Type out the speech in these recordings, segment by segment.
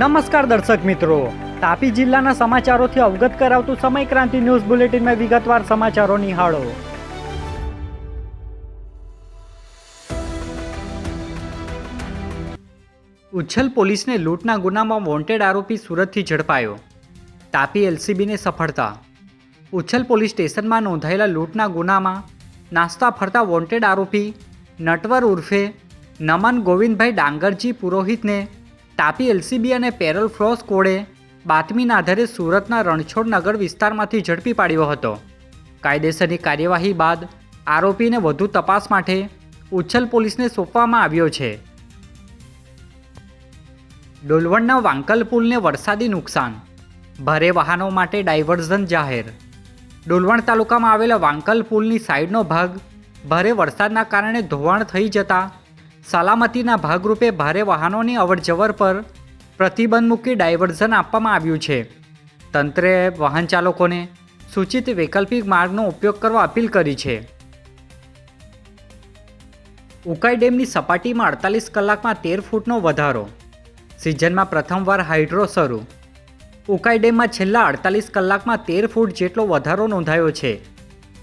નમસ્કાર દર્શક મિત્રો, તાપી જિલ્લાના સમાચારોથી અવગત કરાવતું સમય ક્રાંતિ ન્યૂઝ બુલેટિનમાં વિગતવાર સમાચારો નિહાળો. ઉચ્છલ પોલીસને લૂંટના ગુનામાં વોન્ટેડ આરોપી સુરતથી ઝડપાયો. તાપી એલસીબીને સફળતા. ઉચ્છલ પોલીસ સ્ટેશનમાં નોંધાયેલા લૂંટના ગુનામાં નાસ્તા ફરતા વોન્ટેડ આરોપી નટવર ઉર્ફે નમન ગોવિંદભાઈ ડાંગરજી પુરોહિતને તાપી એલસીબી અને પેરોલ ફ્રો સ્કોડે બાતમીના આધારે સુરતના રણછોડ નગર વિસ્તારમાંથી ઝડપી પાડ્યો હતો. કાયદેસરની કાર્યવાહી બાદ આરોપીને વધુ તપાસ માટે ઉચ્છલ પોલીસને સોંપવામાં આવ્યો છે. ડોલવણના વાંકલ પુલને વરસાદી નુકસાન, ભારે વાહનો માટે ડાયવર્ઝન જાહેર. ડોલવણ તાલુકામાં આવેલા વાંકલ પુલની સાઈડનો ભાગ ભારે વરસાદના કારણે ધોવાણ થઈ જતા સલામતીના ભાગરૂપે ભારે વાહનોની અવરજવર પર પ્રતિબંધ મૂકી ડાયવર્ઝન આપવામાં આવ્યું છે. તંત્રે વાહન ચાલકોને સૂચિત વૈકલ્પિક માર્ગનો ઉપયોગ કરવા અપીલ કરી છે. ઉકાઈ ડેમની સપાટીમાં 48 કલાકમાં 13 ફૂટનો વધારો. સિઝનમાં પ્રથમવાર હાઇડ્રો શરૂ. ઉકાઈ ડેમમાં છેલ્લા 48 કલાકમાં 13 ફૂટ જેટલો વધારો નોંધાયો છે.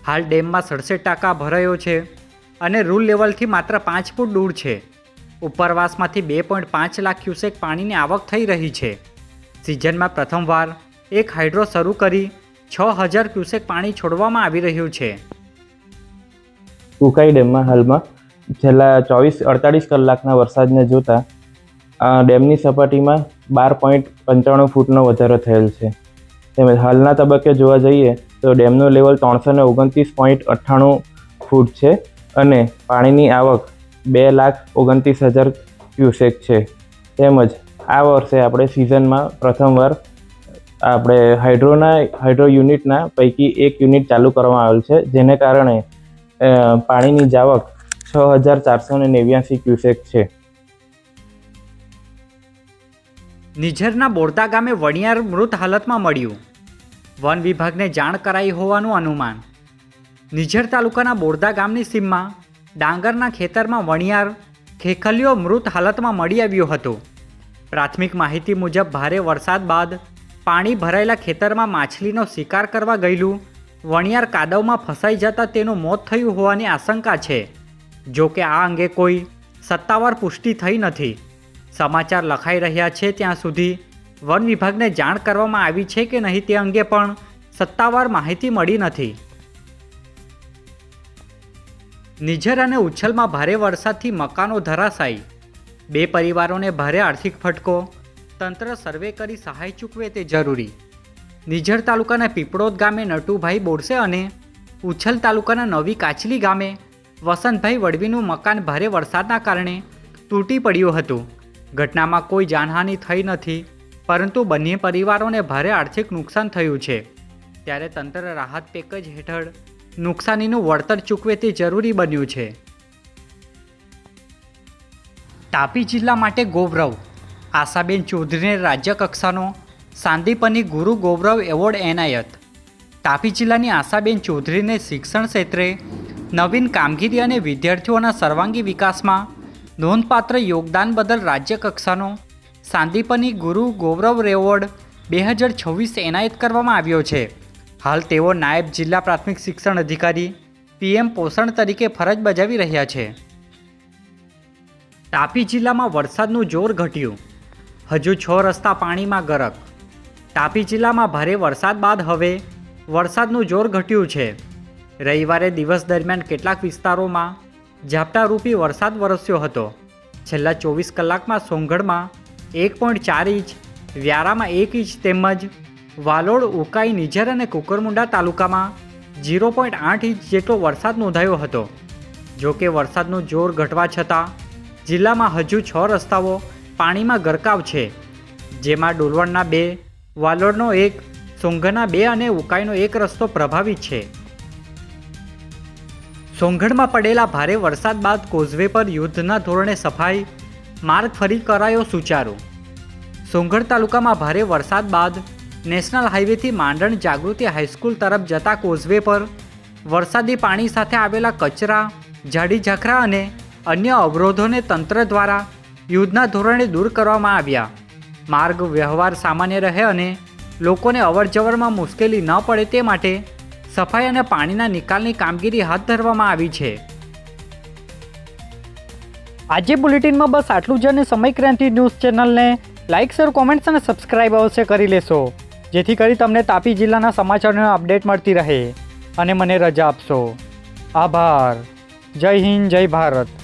હાલ ડેમમાં 67% ભરાયો છે અને રૂલ લેવલથી માત્ર 5 ફૂટ દૂર છે. ઉપરવાસમાંથી 2.5 લાખ ક્યુસેક પાણીની આવક થઈ રહી છે. સિઝનમાં પ્રથમવાર એક હાઇડ્રો શરૂ કરી 6000 ક્યુસેક પાણી છોડવામાં આવી રહ્યું છે. ઉકાઈ ડેમમાં હાલમાં છેલ્લા 48 કલાકના વરસાદને જોતા ડેમની સપાટીમાં 12.95 ફૂટનો વધારો થયેલ છે. તેમજ હાલના તબક્કે જોવા જઈએ તો ડેમનું લેવલ 329.98 ફૂટ છે અને પાણીની આવક 2,29,000 ક્યુસેક છે. તેમજ આ વર્ષે આપણે સિઝનમાં પ્રથમવાર આપણે હાઇડ્રો યુનિટના પૈકી એક યુનિટ ચાલુ કરવામાં આવેલ છે, જેને કારણે પાણીની જાવક 6,489 ક્યુસેક છે. નિઝરના બોરદા ગામે વણિયાર મૃત હાલતમાં મળ્યું. વન વિભાગને જાણ કરાઈ હોવાનું અનુમાન. નિઝર તાલુકાના બોરદા ગામની સીમમાં ડાંગરના ખેતરમાં વણિયાર ખેખલીઓ મૃત હાલતમાં મળી આવ્યું હતું. પ્રાથમિક માહિતી મુજબ ભારે વરસાદ બાદ પાણી ભરાયેલા ખેતરમાં માછલીનો શિકાર કરવા ગયેલું વણિયાર કાદવમાં ફસાઈ જતાં તેનું મોત થયું હોવાની આશંકા છે. જો કે આ અંગે કોઈ સત્તાવાર પુષ્ટિ થઈ નથી. સમાચાર લખાઈ રહ્યા છે ત્યાં સુધી વન વિભાગને જાણ કરવામાં આવી છે કે નહીં તે અંગે પણ સત્તાવાર માહિતી મળી નથી. નિઝર અને ઉચ્છલમાં ભારે વરસાદથી મકાનો ધરાશાયી. 2 પરિવારોને ભારે આર્થિક ફટકો. તંત્ર સર્વે કરી સહાય ચૂકવે તે જરૂરી. નિઝર તાલુકાના પીપળોદ ગામે નટુભાઈ બોરસે અને ઉચ્છલ તાલુકાના નવી કાચલી ગામે વસંતભાઈ વડવીનું મકાન ભારે વરસાદના કારણે તૂટી પડ્યું હતું. ઘટનામાં કોઈ જાનહાનિ થઈ નથી, પરંતુ બંને પરિવારોને ભારે આર્થિક નુકસાન થયું છે. ત્યારે તંત્ર રાહત પેકેજ હેઠળ નુકસાનીનું વળતર ચૂકવે તે જરૂરી બન્યું છે. તાપી જિલ્લા માટે ગૌરવ. આશાબેન ચૌધરીને રાજ્ય કક્ષાનો સાંદીપની ગુરુ ગૌરવ એવોર્ડ એનાયત. તાપી જિલ્લાની આશાબેન ચૌધરીને શિક્ષણ ક્ષેત્રે નવીન કામગીરી અને વિદ્યાર્થીઓના સર્વાંગી વિકાસમાં નોંધપાત્ર યોગદાન બદલ રાજ્ય કક્ષાનો સાંદીપની ગુરુ ગૌરવ એવોર્ડ 2026 એનાયત કરવામાં આવ્યો છે. હાલ તેઓ નાયબ જિલ્લા પ્રાથમિક શિક્ષણ અધિકારી PM પોષણ તરીકે ફરજ બજાવી રહ્યા છે. તાપી જિલ્લામાં વરસાદનું જોર ઘટ્યું. હજુ 6 રસ્તા પાણીમાં ગરક. તાપી જિલ્લામાં ભારે વરસાદ બાદ હવે વરસાદનું જોર ઘટ્યું છે. રવિવારે દિવસ દરમિયાન કેટલાક વિસ્તારોમાં ઝાપટારૂપી વરસાદ વરસ્યો હતો. છેલ્લા 24 કલાકમાં સોંગઢમાં 1.4 ઇંચ, વ્યારામાં 1 ઇંચ તેમજ વાલોડ, ઉકાઈ, નિઝર અને કુકરમુંડા તાલુકામાં 0.8 ઇંચ જેટલો વરસાદ નોંધાયો હતો. જો કે વરસાદનું જોર ઘટવા છતાં જિલ્લામાં હજુ 6 રસ્તાઓ પાણીમાં ગરકાવ છે, જેમાં ડોલવણના 2, વાલોડનો 1, સોંગઢના 2 અને ઉકાઈનો 1 રસ્તો પ્રભાવિત છે. સોંગઢમાં પડેલા ભારે વરસાદ બાદ કોઝવે પર યુદ્ધના ધોરણે સફાઈ, માર્ગ ફરી કરાયો સુચારુ. સોંગઢ તાલુકામાં ભારે વરસાદ બાદ નેશનલ હાઈવેથી માંડણ જાગૃતિ હાઈસ્કૂલ તરફ જતા કોઝવે પર વરસાદી પાણી સાથે આવેલા કચરા, ઝાડી ઝાખરા અને અન્ય અવરોધોને તંત્ર દ્વારા યુદ્ધના ધોરણે દૂર કરવામાં આવ્યા. માર્ગ વ્યવહાર સામાન્ય રહે અને લોકોને અવરજવરમાં મુશ્કેલી ન પડે તે માટે સફાઈ અને પાણીના નિકાલની કામગીરી હાથ ધરવામાં આવી છે. આજે બુલેટિનમાં બસ આટલું જ અને સમય ક્રાંતિ ન્યૂઝ ચેનલને લાઇક શેર કોમેન્ટ્સ અને સબસ્ક્રાઇબ અવશ્ય કરી લેશો, જેથી કરી તમને તાપી જિલ્લાના સમાચારોની અપડેટ મળતી રહે અને મને રજા આપશો. આભાર. જય હિન્દ, જય ભારત.